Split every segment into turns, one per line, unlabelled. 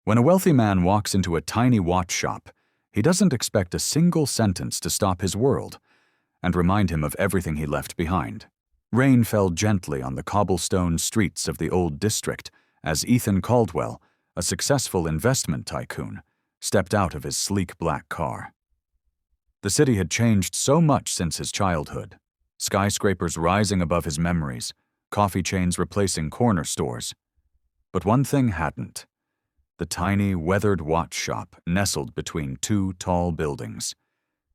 When a wealthy man walks into a tiny watch shop, he doesn't expect a single sentence to stop his world and remind him of everything he left behind. Rain fell gently on the cobblestone streets of the old district as Ethan Caldwell, a successful investment tycoon, stepped out of his sleek black car. The city had changed so much since his childhood. Skyscrapers rising above his memories, coffee chains replacing corner stores. But one thing hadn't. The tiny, weathered watch shop nestled between two tall buildings.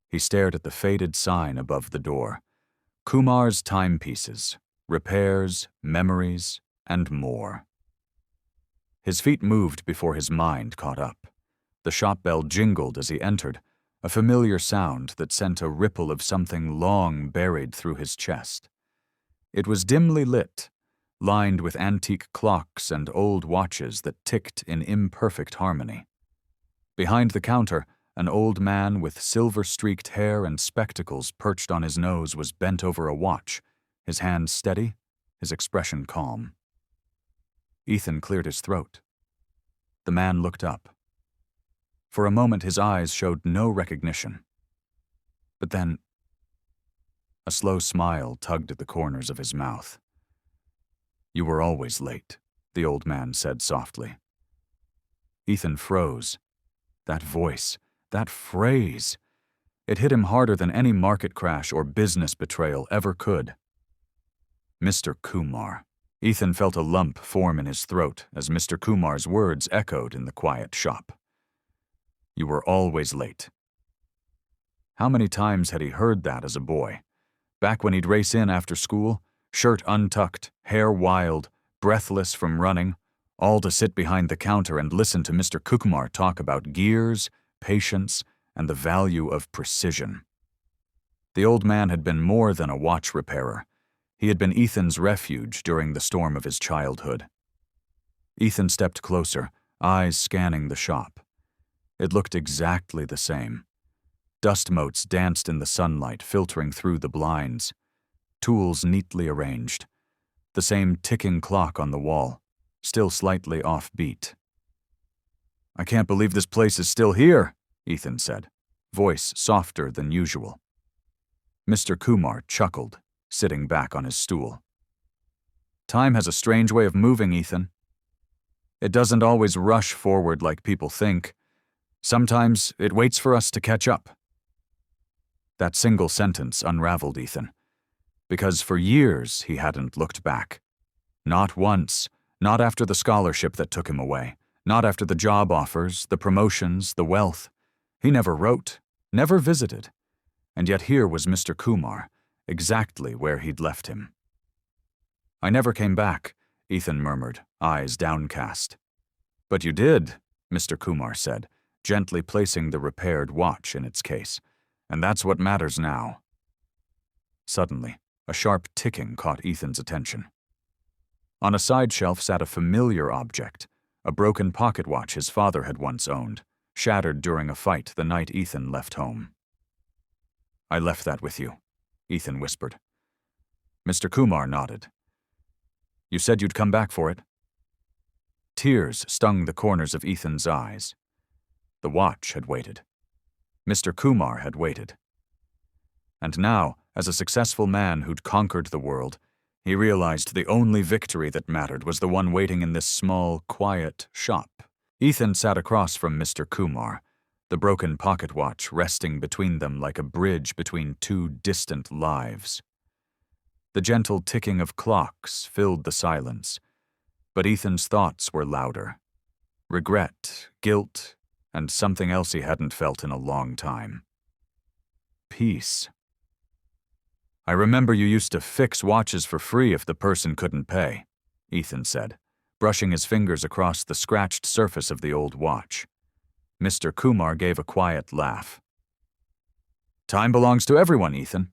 He stared at the faded sign above the door. Kumar's timepieces, repairs, memories, and more. His feet moved before his mind caught up. The shop bell jingled as he entered, a familiar sound that sent a ripple of something long buried through his chest. It was dimly lit, lined with antique clocks and old watches that ticked in imperfect harmony. Behind the counter, an old man with silver-streaked hair and spectacles perched on his nose was bent over a watch, his hand steady, his expression calm. Ethan cleared his throat. The man looked up. For a moment his eyes showed no recognition. But then, a slow smile tugged at the corners of his mouth. "You were always late," the old man said softly. Ethan froze. That voice, that phrase, it hit him harder than any market crash or business betrayal ever could. Mr. Kumar. Ethan felt a lump form in his throat as Mr. Kumar's words echoed in the quiet shop. You were always late. How many times had he heard that as a boy? Back when he'd race in after school, shirt untucked, hair wild, breathless from running, all to sit behind the counter and listen to Mr. Kumar talk about gears, patience, and the value of precision. The old man had been more than a watch repairer. He had been Ethan's refuge during the storm of his childhood. Ethan stepped closer, eyes scanning the shop. It looked exactly the same. Dust motes danced in the sunlight, filtering through the blinds. Tools neatly arranged. The same ticking clock on the wall, still slightly off-beat. "I can't believe this place is still here," Ethan said, voice softer than usual. Mr. Kumar chuckled, sitting back on his stool. "Time has a strange way of moving, Ethan. It doesn't always rush forward like people think. Sometimes it waits for us to catch up." That single sentence unraveled Ethan, because for years he hadn't looked back. Not once, not after the scholarship that took him away, not after the job offers, the promotions, the wealth. He never wrote, never visited. And yet here was Mr. Kumar, exactly where he'd left him. "I never came back," Ethan murmured, eyes downcast. "But you did," Mr. Kumar said, gently placing the repaired watch in its case. "And that's what matters now." Suddenly, a sharp ticking caught Ethan's attention. On a side shelf sat a familiar object, a broken pocket watch his father had once owned, shattered during a fight the night Ethan left home. "I left that with you," Ethan whispered. Mr. Kumar nodded. "You said you'd come back for it." Tears stung the corners of Ethan's eyes. The watch had waited. Mr. Kumar had waited. And now, as a successful man who'd conquered the world, he realized the only victory that mattered was the one waiting in this small, quiet shop. Ethan sat across from Mr. Kumar, the broken pocket watch resting between them like a bridge between two distant lives. The gentle ticking of clocks filled the silence, but Ethan's thoughts were louder. Regret, guilt, and something else he hadn't felt in a long time. Peace. "I remember you used to fix watches for free if the person couldn't pay," Ethan said, brushing his fingers across the scratched surface of the old watch. Mr. Kumar gave a quiet laugh. "Time belongs to everyone, Ethan,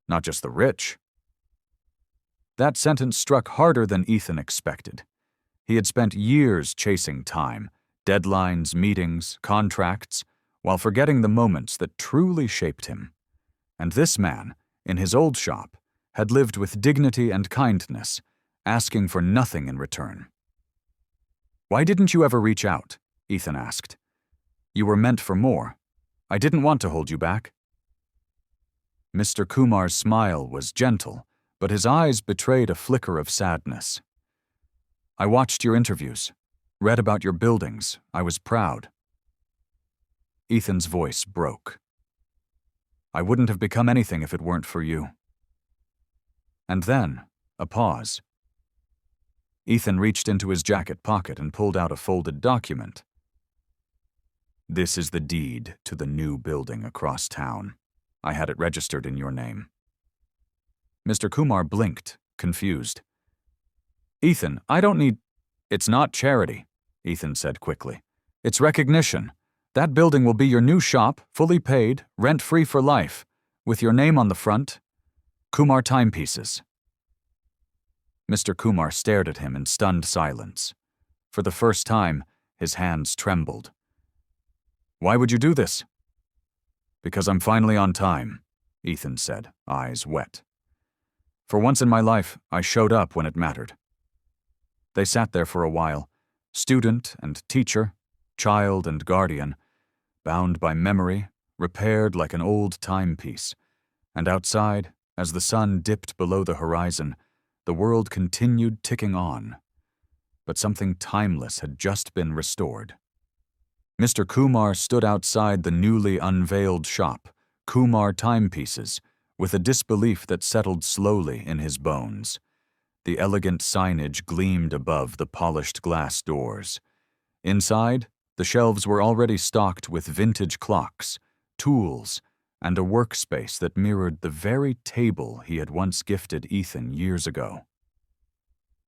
not just the rich." That sentence struck harder than Ethan expected. He had spent years chasing time, deadlines, meetings, contracts, while forgetting the moments that truly shaped him. And this man, in his old shop, had lived with dignity and kindness, asking for nothing in return. "Why didn't you ever reach out?" Ethan asked. "You were meant for more. I didn't want to hold you back." Mr. Kumar's smile was gentle, but his eyes betrayed a flicker of sadness. "I watched your interviews, read about your buildings. I was proud." Ethan's voice broke. "I wouldn't have become anything if it weren't for you." And then, a pause. Ethan reached into his jacket pocket and pulled out a folded document. "This is the deed to the new building across town. I had it registered in your name." Mr. Kumar blinked, confused. "Ethan, I don't need—" "It's not charity," Ethan said quickly. "It's recognition. That building will be your new shop, fully paid, rent-free for life, with your name on the front. Kumar Timepieces." Mr. Kumar stared at him in stunned silence. For the first time, his hands trembled. "Why would you do this?" "Because I'm finally on time," Ethan said, eyes wet. "For once in my life, I showed up when it mattered." They sat there for a while, student and teacher, child and guardian, bound by memory, repaired like an old timepiece. And outside, as the sun dipped below the horizon, the world continued ticking on. But something timeless had just been restored. Mr. Kumar stood outside the newly unveiled shop, Kumar Timepieces, with a disbelief that settled slowly in his bones. The elegant signage gleamed above the polished glass doors. Inside, the shelves were already stocked with vintage clocks, tools, and a workspace that mirrored the very table he had once gifted Ethan years ago.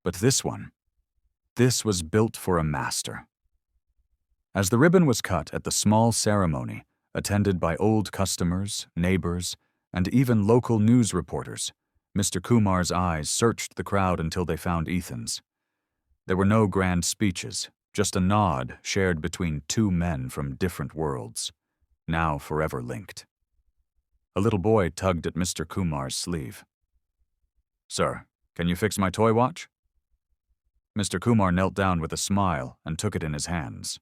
But this was built for a master. As the ribbon was cut at the small ceremony, attended by old customers, neighbors, and even local news reporters, Mr. Kumar's eyes searched the crowd until they found Ethan's. There were no grand speeches, just a nod shared between two men from different worlds, now forever linked. A little boy tugged at Mr. Kumar's sleeve. "Sir, can you fix my toy watch?" Mr. Kumar knelt down with a smile and took it in his hands.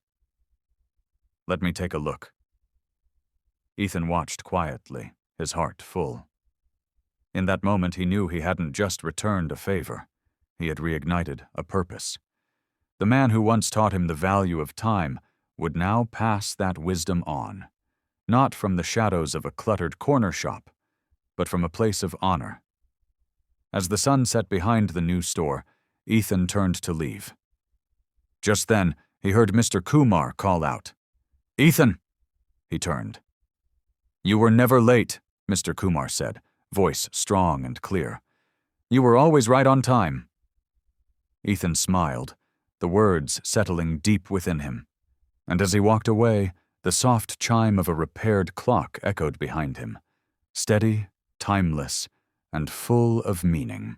"Let me take a look." Ethan watched quietly, his heart full. In that moment he knew he hadn't just returned a favor. He had reignited a purpose. The man who once taught him the value of time would now pass that wisdom on, not from the shadows of a cluttered corner shop, but from a place of honor. As the sun set behind the new store, Ethan turned to leave. Just then, he heard Mr. Kumar call out, "Ethan!" He turned. "You were never late," Mr. Kumar said, voice strong and clear. "You were always right on time." Ethan smiled, the words settling deep within him. And as he walked away, the soft chime of a repaired clock echoed behind him, steady, timeless, and full of meaning.